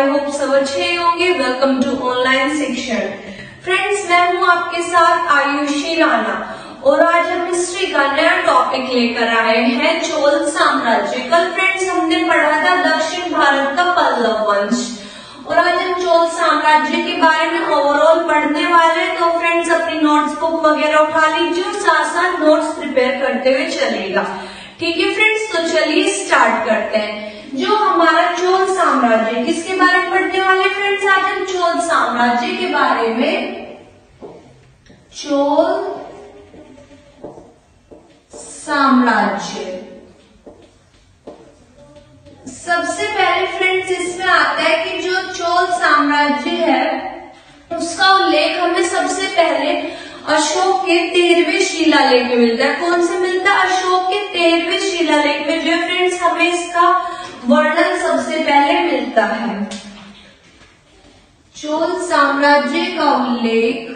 I hope सब अच्छे होंगे। वेलकम टू ऑनलाइन शिक्षण। फ्रेंड्स, मैं हूं आपके साथ आयुषी राणा और आज हम हिस्ट्री का नया टॉपिक लेकर आए हैं, चोल साम्राज्य। कल फ्रेंड्स हमने पढ़ा था दक्षिण भारत का पल्लव वंश और आज हम चोल साम्राज्य के बारे में ओवरऑल पढ़ने वाले। तो फ्रेंड्स अपनी नोट्स बुक वगैरह उठा लीजिए और साथ साथ नोट्स प्रिपेयर करते हुए चलेगा। ठीक है फ्रेंड्स, तो चलिए स्टार्ट करते हैं। जो हमारा चोल साम्राज्य, किसके बारे में पढ़ने वाले फ्रेंड्स? आज हम चोल साम्राज्य के बारे में, चोल साम्राज्य। सबसे पहले फ्रेंड्स इसमें आता है कि जो चोल साम्राज्य है उसका उल्लेख हमें सबसे पहले अशोक के 13वें शिलालेख में मिलता है। कौन से मिलता है? अशोक के 13वें शिलालेख में जो फ्रेंड्स हमें इसका वर्णन सबसे पहले मिलता है। चोल साम्राज्य का उल्लेख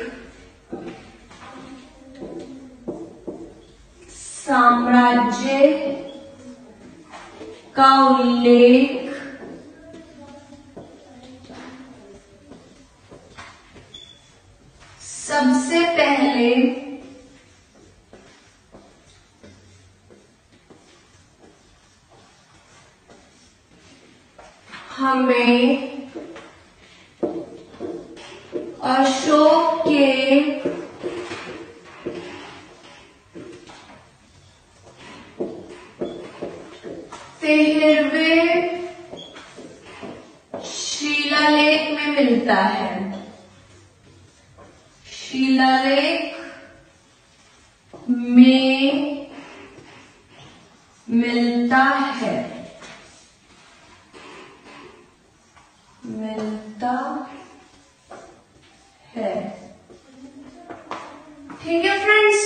सबसे पहले हमें अशोक के 13वें शिलालेख में मिलता है। शिलालेख में मिलता है। ठीक है फ्रेंड्स,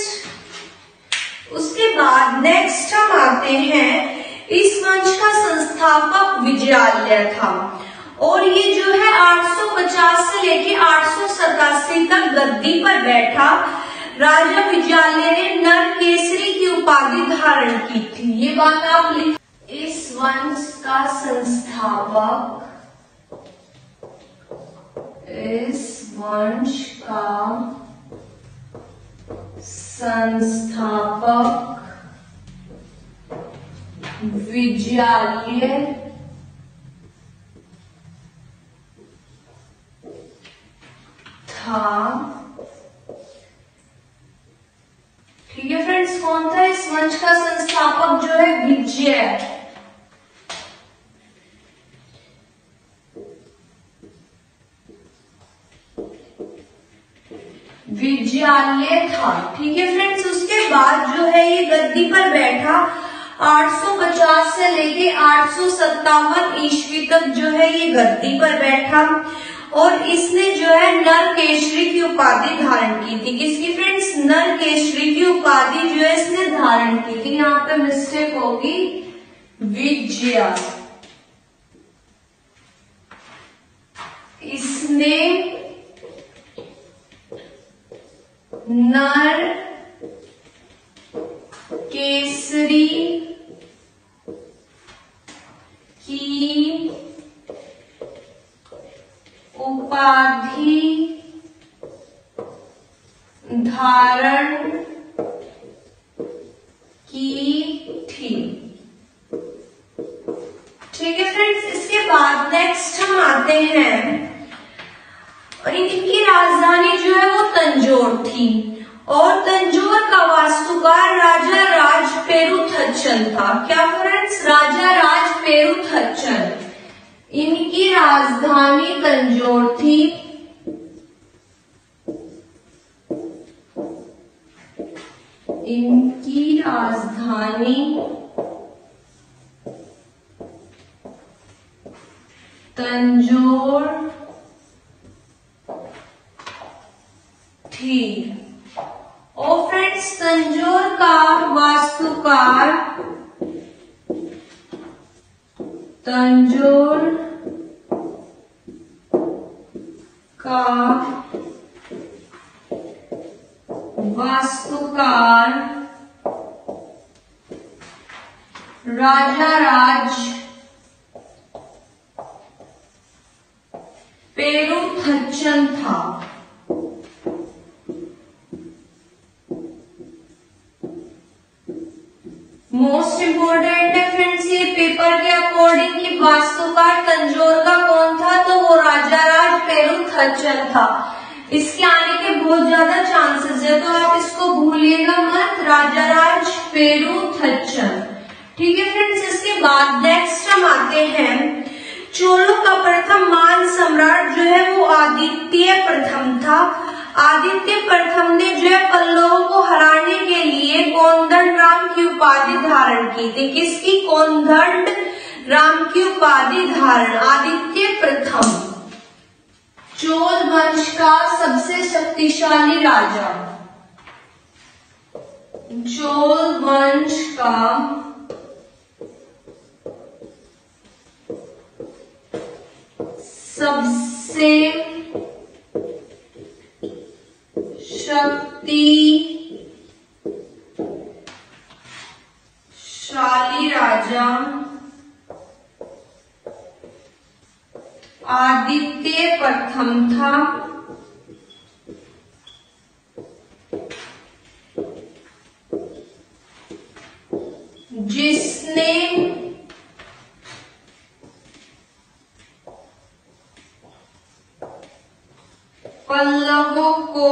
उसके बाद नेक्स्ट हम आते हैं, इस वंश का संस्थापक विजयालय था और ये जो है 850 से लेके 887 तक गद्दी पर बैठा। राजा विजयालय ने नरकेसरी की उपाधि धारण की थी। ये बात आप लिख। इस वंश का संस्थापक, विजयालय था। ठीक है फ्रेंड्स, कौन था इस वंश का संस्थापक? जो है विजयालय था। ठीक है फ्रेंड्स, उसके बाद जो है ये गद्दी पर बैठा 850 से लेके 857 ईस्वी तक जो है ये गद्दी पर बैठा और इसने जो है नरकेसरी की उपाधि धारण की थी। किसकी फ्रेंड्स? नरकेसरी की उपाधि जो है इसने धारण की थी। यहाँ पे मिस्टेक होगी, विजय। इसने नर केसरी की उपाधि धारण की थी। ठीक है फ्रेंड्स, इसके बाद नेक्स्ट हम आते हैं और इनकी राजधानी जो है वो तंजौर थी और तंजौर का वास्तुकार राजा राजपेरुथच्चन था। क्या फ्रेंड्स? राजा राजपेरुथच्चन। इनकी राजधानी तंजौर थी। इनकी राजधानी तंजौर थी और फ्रेंड्स तंजौर का वास्तुकार राजा पेरुथच्चन था। मोस्ट इंपोर्टेंट है फ्रेंड्स ये पेपर के अकॉर्डिंग कि वास्तुकार तंजौर का कौन था, तो वो राजाराज पेरुथच्चन था। इसके आने के बहुत ज्यादा चांसेस है, तो आप इसको भूलिएगा मत, राजाराज पेरुथच्चन। ठीक है फ्रेंड्स, इसके बाद नेक्स्ट हम आते हैं चोलों का प्रथम मान सम्राट जो है वो आदित्य प्रथम था। आदित्य प्रथम ने जो है पल्लवों को हराने के लिए कोदंड राम की उपाधि धारण की थी। किसकी? कोदंड राम की उपाधि धारण आदित्य प्रथम, चोल वंश का सबसे शक्तिशाली राजा, चोल वंश का सबसे शक्तिशाली राजा आदित्य प्रथम था। जिसने पल्लवों को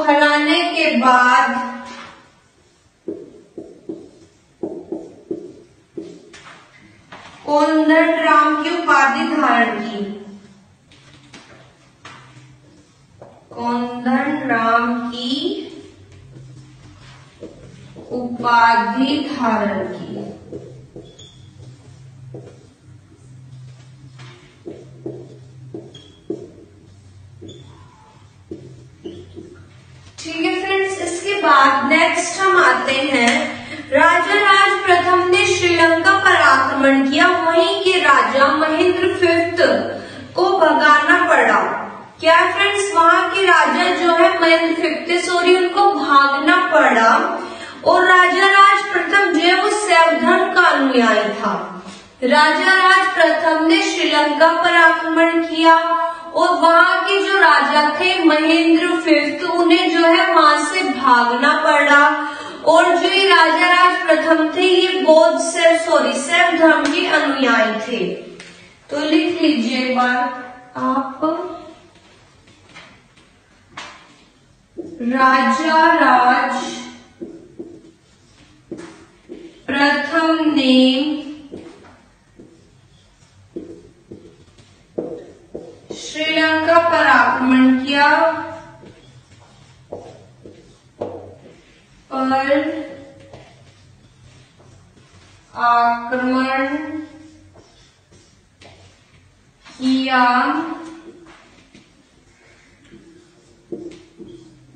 हराने के बाद कोदंड राम की उपाधि धारण की, कोदंड राम की उपाधि धारण की। ठीक है फ्रेंड्स, इसके बाद नेक्स्ट हम आते हैं राजाराज प्रथम ने श्रीलंका पर आक्रमण किया, वहीं के राजा महेंद्र फिफ्थ को भगाना पड़ा। क्या फ्रेंड्स? वहां के राजा जो है महेंद्र फिफ्थ उनको भागना पड़ा, और राजाराज प्रथम जो है वो शैव धर्म का अनुयायी था। राजाराज प्रथम ने श्रीलंका पर आक्रमण किया और वहां के जो राजा थे महेंद्र फिफ्थ, उन्हें जो है वहां से भागना पड़ा, और जो ये राजाराज प्रथम थे ये बौद्ध शैव धर्म के अनुयायी थे। तो लिख लीजिए एक बार आप, राजाराज प्रथम ने श्रीलंका पर आक्रमण किया,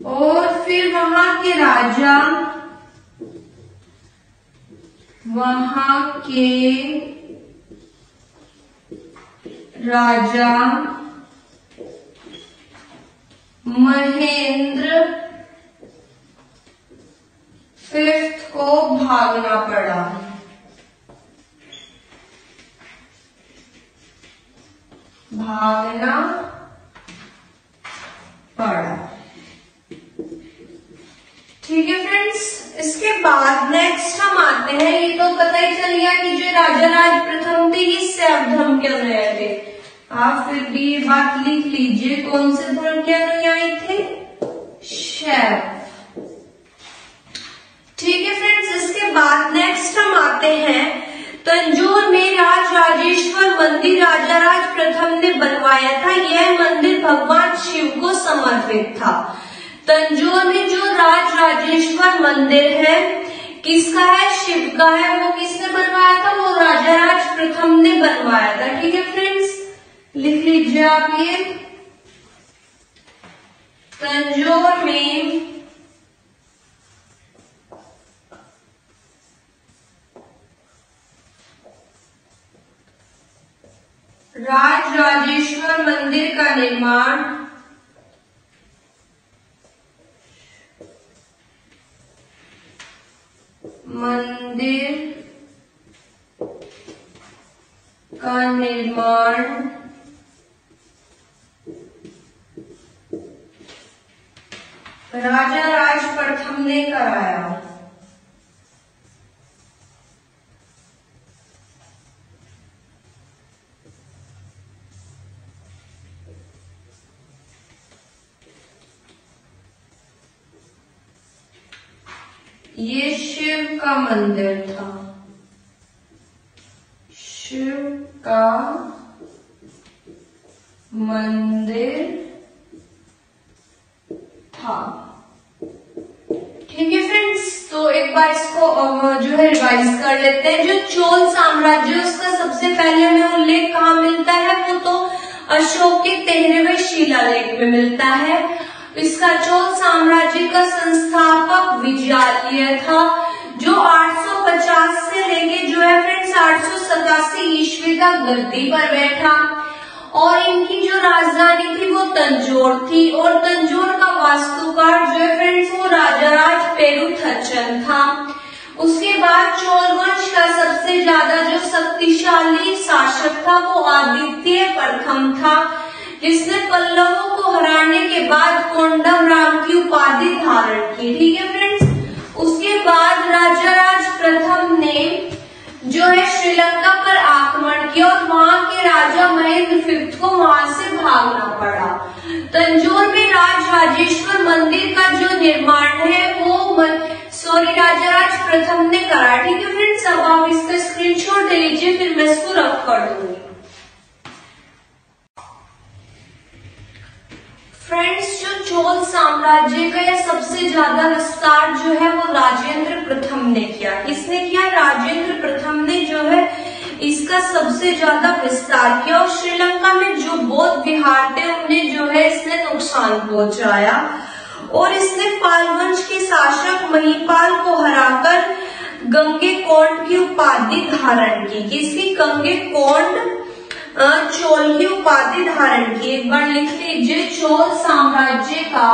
और फिर वहां के राजा महेंद्र फिफ्थ को भागना पड़ा। ठीक है फ्रेंड्स, इसके बाद नेक्स्ट हम आते हैं, ये तो पता ही चल गया कि जो राजाराज प्रथम थे ये शैव धर्म के अनुयायी थे। आप फिर भी ये बात लिख लीजिए, कौन से धर्म के अनुयायी थे? शैव। ठीक है फ्रेंड्स, इसके बाद नेक्स्ट हम आते हैं तंजौर में राजराजेश्वर मंदिर राजाराज प्रथम ने बनवाया था। यह मंदिर भगवान शिव को समर्पित था। तंजौर में जो राजराजेश्वर मंदिर है किसका है? शिव का है। वो किसने बनवाया था? वो राजाराज प्रथम ने बनवाया था। ठीक है फ्रेंड्स, लिख लीजिए आप ये, तंजौर में राजराजेश्वर मंदिर का निर्माण मंदिर का निर्माण राजा राज प्रथम ने कराया। ये शिव का मंदिर था, शिव का मंदिर था। ठीक है फ्रेंड्स, तो एक बार इसको जो है रिवाइज कर लेते हैं। जो चोल साम्राज्य उसका सबसे पहले हमें उल्लेख कहाँ मिलता है, वो तो अशोक के 13वें शिलालेख में मिलता है। इसका चोल साम्राज्य का संस्थापक विजयालय था, जो 850 से लेके जो है फ्रेंड्स 887 ईस्वी तक गद्दी पर बैठा। और इनकी जो राजधानी थी वो तंजौर थी, और तंजौर का वास्तुकार जो है फ्रेंड्स वो राजाराज पेरुथचन था। उसके बाद चोल वंश का सबसे ज्यादा जो शक्तिशाली शासक था वो आदित्य प्रथम था, जिसने पल्लवों को हराने के बाद कोंडम राम की उपाधि धारण की। ठीक है फ्रेंड्स, उसके बाद राजाराज प्रथम ने जो है श्रीलंका पर आक्रमण किया और वहां के राजा महेंद्र फिफ्थ को वहां से भागना पड़ा। तंजौर में राजराजेश्वर मंदिर का जो निर्माण है वो राजाराज प्रथम ने करा। ठीक है फ्रेंड्स, अब आप इसका स्क्रीनशॉट ले लीजिए, फिर मैं इसको रख कर दूंगी। फ्रेंड्स, जो चोल साम्राज्य का यह सबसे ज्यादा विस्तार जो है वो राजेंद्र प्रथम ने किया। किसने किया? राजेंद्र प्रथम ने जो है इसका सबसे ज्यादा विस्तार किया, और श्रीलंका में जो बौद्ध विहार थे उन्हें जो है इसने नुकसान पहुंचाया। और इसने पाल वंश के शासक महिपाल को हराकर गंगेकोंड की उपाधि धारण की। किसकी? गंगेकोंड चोल की उपाधि धारण की। एक बार लिख लीजिए, चोल साम्राज्य का,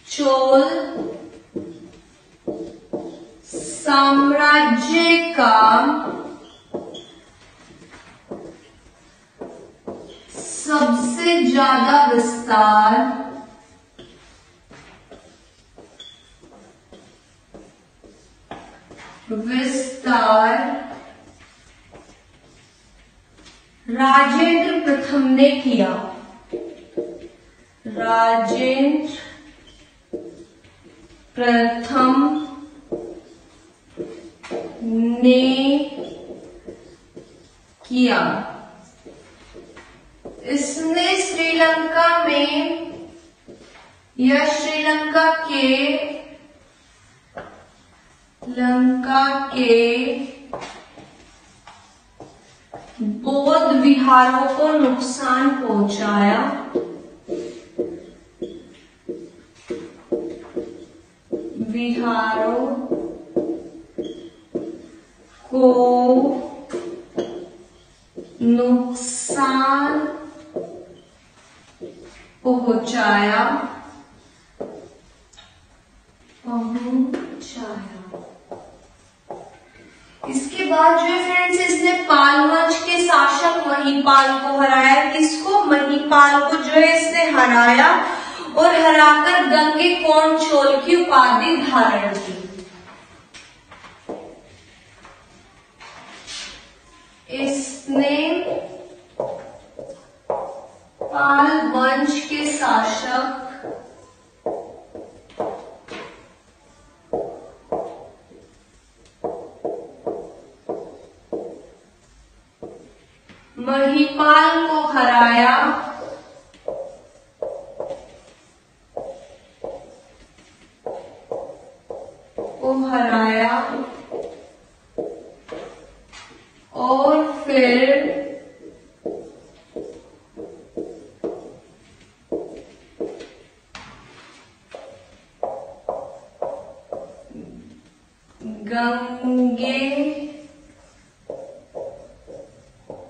चोल साम्राज्य का सबसे ज्यादा विस्तार राजेंद्र प्रथम ने किया। राजेंद्र प्रथम ने किया। इसने श्रीलंका में या श्रीलंका के बौद्ध विहारों को नुकसान पहुंचाया। विहारों को नुकसान पहुंचाया। इसके बाद जो है फ्रेंड्स इसने पाल वंश के शासक महिपाल को हराया। किसको? महिपाल को जो है इसने हराया और हराकर गंगेकोंड चोल की उपाधि धारण की। इसने पाल वंश के शासक महिपाल को हराया और फिर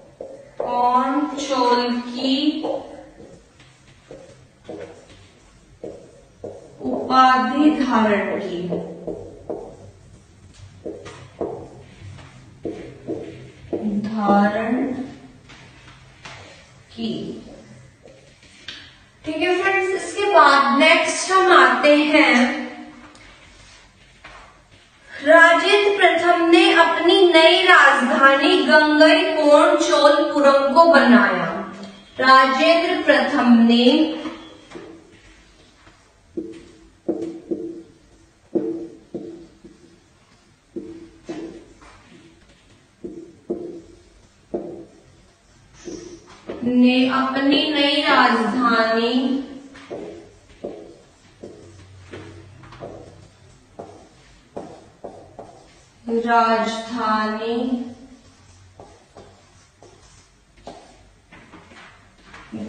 गंगेकोंड चोल की उपाधि धारण की। नेक्स्ट हम आते हैं, राजेंद्र प्रथम ने अपनी नई राजधानी गंगईकोंड चोलपुरम को बनाया। राजेंद्र प्रथम ने अपनी नई राजधानी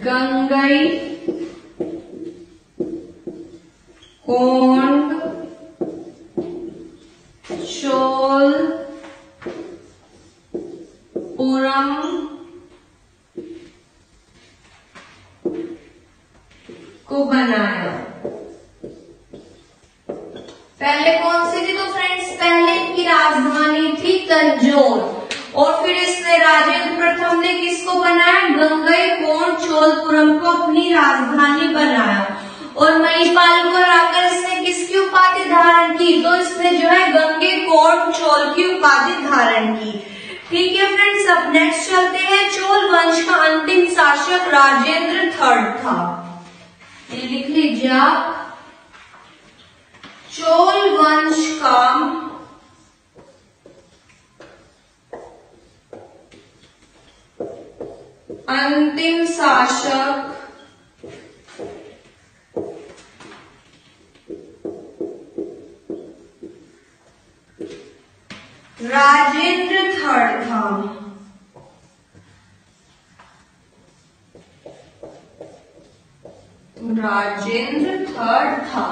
गंगईकोंड चोलपुरम को बनाया। पहले कौन सी थी? तो फ्रेंड्स पहले इनकी राजधानी थी तंजौर, और फिर इसने राजेंद्र प्रथम ने किसको बनाया? गंगईकोंड चोलपुरम को अपनी राजधानी बनाया। और महिपाल को हराकर इसने किसकी उपाधि धारण की? तो इसने जो है गंगईकोंड चोल की उपाधि धारण की। ठीक है फ्रेंड्स, अब नेक्स्ट चलते हैं। चोल वंश का अंतिम शासक राजेंद्र थर्ड था। ये लिख लीजिए आप, चोल वंश का अंतिम शासक राजेंद्र थर्ड था। राजेंद्र थर्ड था।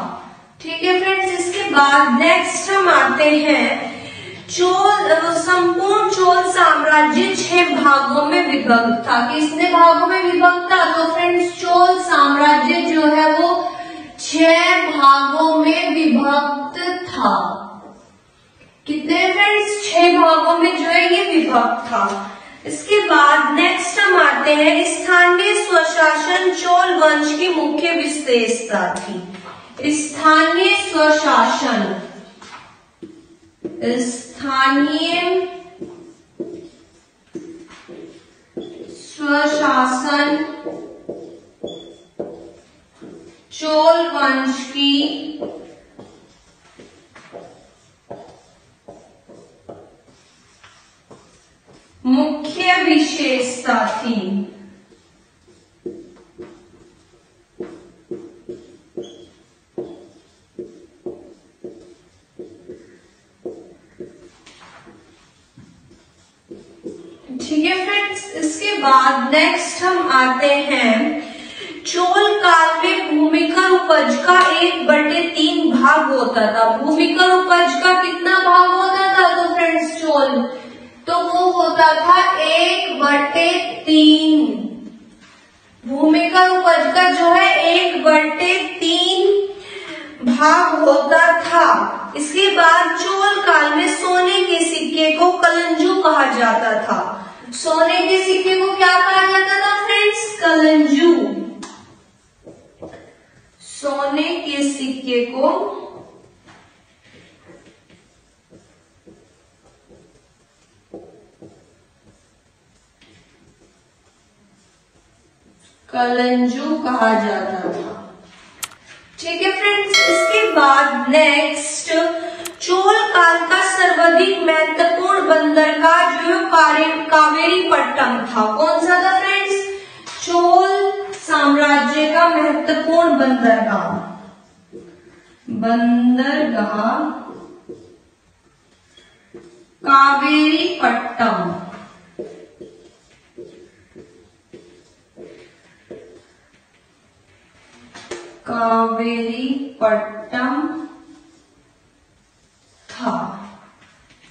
ठीक है फ्रेंड्स, इसके बाद नेक्स्ट हम आते हैं, संपूर्ण चोल साम्राज्य 6 भागों में विभक्त था। कितने भागों में विभक्त था? तो फ्रेंड्स चोल साम्राज्य जो है वो 6 भागों में विभक्त था। कितने फ्रेंड्स? 6 भागों में जो है ये विभक्त था। इसके बाद नेक्स्ट हम आते हैं, स्थानीय स्वशासन चोल वंश की मुख्य विशेषता थी। स्थानीय स्वशासन, स्थानीय स्वशासन चोल वंश की मुख्य विशेषता थी। ठीक है फ्रेंड्स, इसके बाद नेक्स्ट हम आते हैं, चोल काल में भूमिकर उपज का 1/3 भाग होता था। भूमिकर उपज का कितना भाग होता था? तो फ्रेंड्स चोल तो वो होता था 1/3। भूमिकर उपज का जो है 1/3 भाग होता था। इसके बाद चोल काल में सोने के सिक्के को कलंजू कहा जाता था। सोने के सिक्के को क्या कहा जाता था फ्रेंड्स? कलंजू। सोने के सिक्के को कलंजू कहा जाता था। ठीक है फ्रेंड्स, इसके बाद नेक्स्ट, चोल काल का सर्वाधिक महत्वपूर्ण बंदरगाह जो कावेरीपट्टम था। कौन सा था फ्रेंड्स? चोल साम्राज्य का महत्वपूर्ण बंदरगाह कावेरीपट्टम। कावेरीपट्टम था।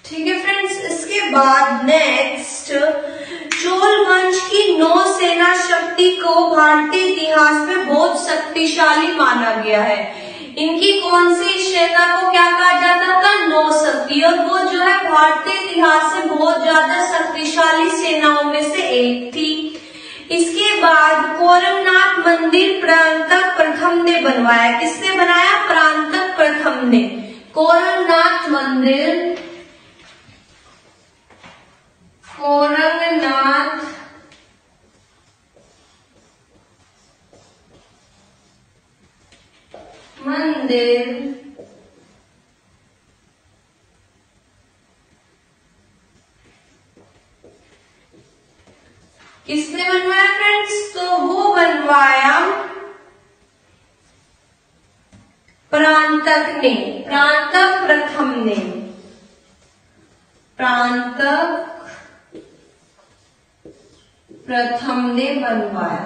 ठीक है फ्रेंड्स, इसके बाद नेक्स्ट, चोल वंश की नौसेना शक्ति को भारतीय इतिहास में बहुत शक्तिशाली माना गया है। इनकी कौन सी सेना को क्या कहा जाता था? नौशक्ति। और वो जो है भारतीय इतिहास से बहुत ज्यादा शक्तिशाली सेनाओं में से एक थी। इसके बाद कोरमनाथ मंदिर परांतक प्रथम ने बनवाया। किसने बनाया? परांतक प्रथम ने। कोरमनाथ मंदिर, कोरमनाथ मंदिर किसने बनवाया फ्रेंड्स? तो वो बनवाया परांतक ने, परांतक प्रथम ने, परांतक प्रथम ने बनवाया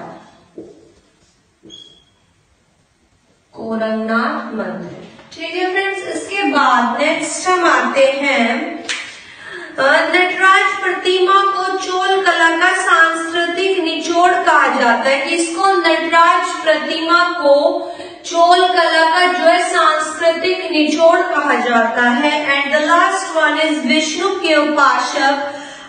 कोरमनाथ मंदिर। ठीक है फ्रेंड्स, इसके बाद नेक्स्ट हम आते हैं नटराज प्रतिमा को चोल कला का सांस्कृतिक निचोड़ कहा जाता है। कि इसको नटराज प्रतिमा को चोल कला का जो है सांस्कृतिक निचोड़ कहा जाता है। And the last one is Vishnu के उपासक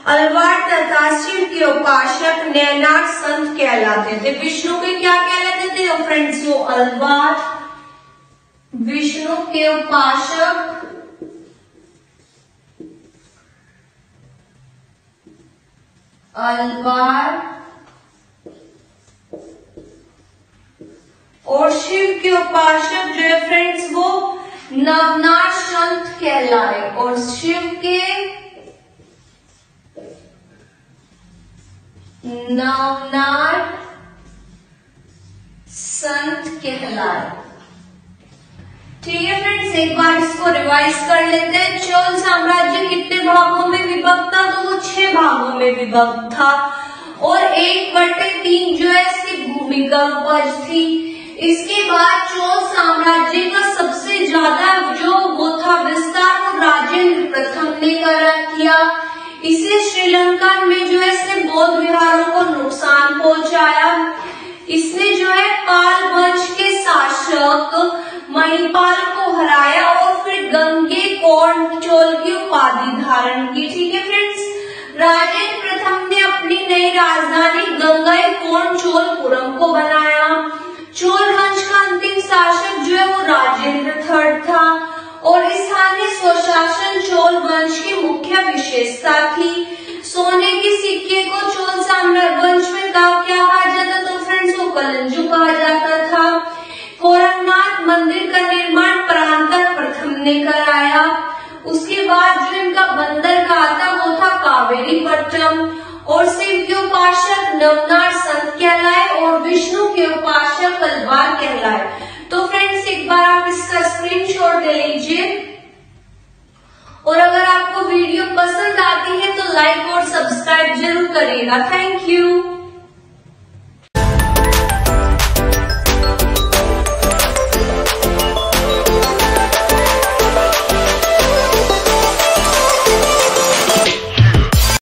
अलवार तथा शिव के उपासक नैनार संत कहलाते थे। विष्णु के क्या कहलाते थे फ्रेंड्स? वो अलवार, विष्णु के उपासक अलवार और शिव के उपासक जो है फ्रेंड्स वो नवनार संत कहलाए। और शिव के नवनार संत कहलाए। ठीक है फ्रेंड्स, एक बार इसको रिवाइज कर लेते हैं। चोल साम्राज्य कितने भागों में विभक्त था? तो वो 6 भागों में विभक्त था और 1/3 जो है इसकी भूमि का उपज थी। इसके बाद चोल साम्राज्य का सबसे ज्यादा जो वो था विस्तार वो राजेंद्र प्रथम ने किया। इसे श्रीलंका में जो है इसने बौद्ध विहारों को नुकसान पहुंचाया। इसने जो है पाल वंश के शासक महिपाल को हराया और फिर गंगेकोंड चोल की उपाधि धारण की। ठीक है फ्रेंड्स, राजेंद्र प्रथम ने अपनी नई राजधानी गंगेकोंड चोलपुरम को बनाया। चोल वंश का अंतिम शासक जो है वो राजेंद्र III था और स्थानीय स्वशासन चोल वंश की मुख्य विशेषता थी। सोने के सिक्के को चोल साम्राज्य वंश में क्या कहा जाता? तो फ्रेंड्स वो कलंजू कहा जाता था। कोरमनाथ मंदिर का निर्माण परांतक प्रथम ने कराया। उसके बाद जो इनका बंदरगाह था वो था कावेरीपट्टनम और शिव के उपासक नवनार संत कहलाए और विष्णु के उपासक अलवार कहलाए। तो फ्रेंड्स एक बार आप इसका स्क्रीनशॉट ले लीजिए और अगर आपको वीडियो पसंद आती है तो लाइक और सब्सक्राइब जरूर करिएगा। Thank you.